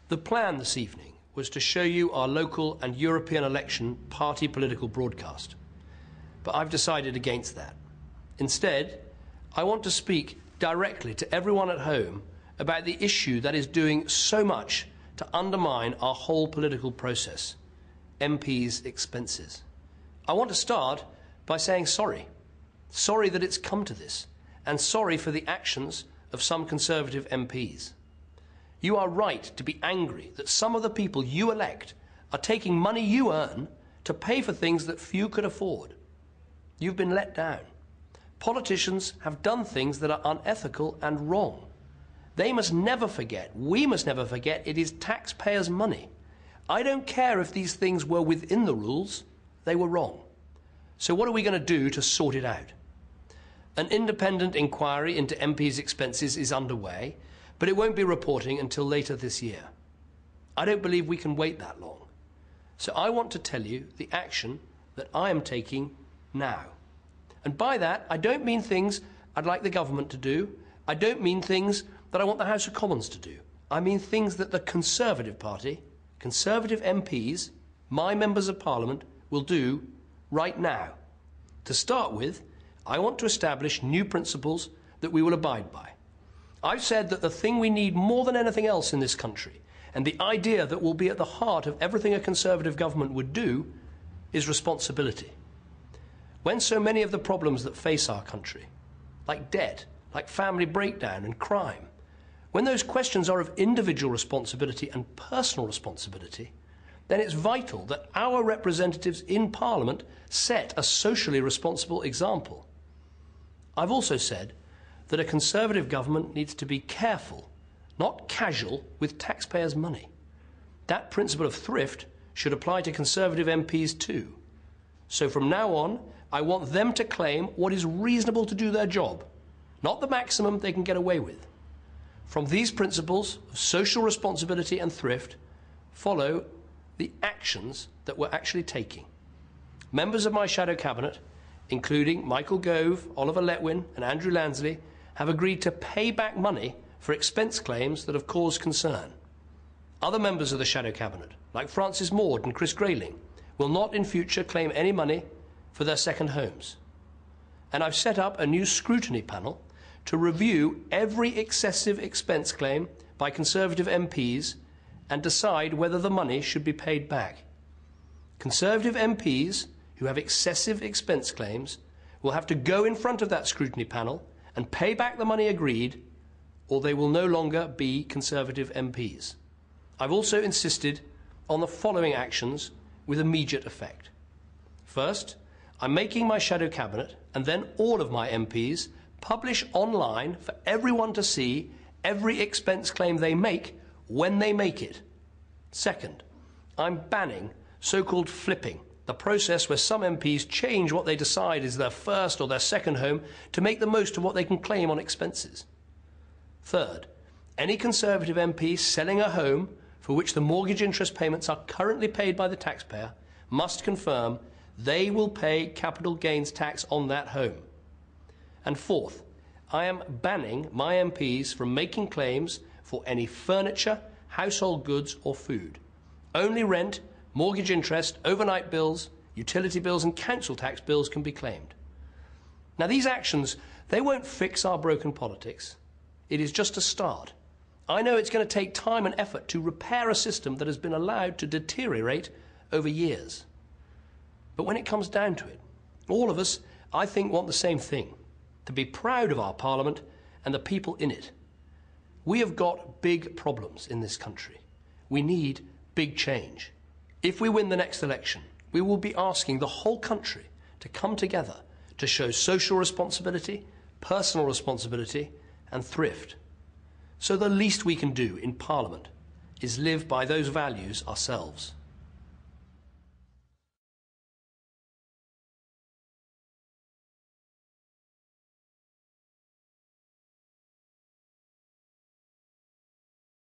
The plan this evening was to show you our local and European election party political broadcast. But I've decided against that. Instead, I want to speak directly to everyone at home about the issue that is doing so much to undermine our whole political process, MPs' expenses. I want to start by saying sorry. Sorry that it's come to this, and sorry for the actions of some Conservative MPs. You are right to be angry that some of the people you elect are taking money you earn to pay for things that few could afford. You've been let down. Politicians have done things that are unethical and wrong. They must never forget, we must never forget, it is taxpayers' money. I don't care if these things were within the rules, they were wrong. So what are we going to do to sort it out? An independent inquiry into MPs' expenses is underway, but it won't be reporting until later this year. I don't believe we can wait that long. So I want to tell you the action that I am taking now. And by that, I don't mean things I'd like the government to do. I don't mean things that I want the House of Commons to do. I mean things that the Conservative Party, Conservative MPs, my members of Parliament, will do right now. To start with, I want to establish new principles that we will abide by. I've said that the thing we need more than anything else in this country, and the idea that will be at the heart of everything a Conservative government would do, is responsibility. When so many of the problems that face our country, like debt, like family breakdown and crime, when those questions are of individual responsibility and personal responsibility, then it's vital that our representatives in Parliament set a socially responsible example. I've also said that a Conservative government needs to be careful, not casual, with taxpayers' money. That principle of thrift should apply to Conservative MPs too. So from now on, I want them to claim what is reasonable to do their job, not the maximum they can get away with. From these principles of social responsibility and thrift follow the actions that we're actually taking. Members of my shadow cabinet, including Michael Gove, Oliver Letwin and Andrew Lansley, have agreed to pay back money for expense claims that have caused concern. Other members of the shadow cabinet, like Francis Maud and Chris Grayling, will not in future claim any money for their second homes. And I've set up a new scrutiny panel to review every excessive expense claim by Conservative MPs and decide whether the money should be paid back. Conservative MPs who have excessive expense claims will have to go in front of that scrutiny panel and pay back the money agreed, or they will no longer be Conservative MPs. I've also insisted on the following actions with immediate effect. First, I'm making my shadow cabinet and then all of my MPs publish online for everyone to see every expense claim they make when they make it. Second, I'm banning so-called flipping, the process where some MPs change what they decide is their first or their second home to make the most of what they can claim on expenses. Third, any Conservative MP selling a home for which the mortgage interest payments are currently paid by the taxpayer must confirm they will pay capital gains tax on that home. And fourth, I am banning my MPs from making claims for any furniture, household goods or food. Only rent, mortgage interest, overnight bills, utility bills and council tax bills can be claimed. Now these actions, they won't fix our broken politics. It is just a start. I know it's going to take time and effort to repair a system that has been allowed to deteriorate over years. But when it comes down to it, all of us, I think, want the same thing, to be proud of our Parliament and the people in it. We have got big problems in this country. We need big change. If we win the next election, we will be asking the whole country to come together to show social responsibility, personal responsibility and thrift. So the least we can do in Parliament is live by those values ourselves.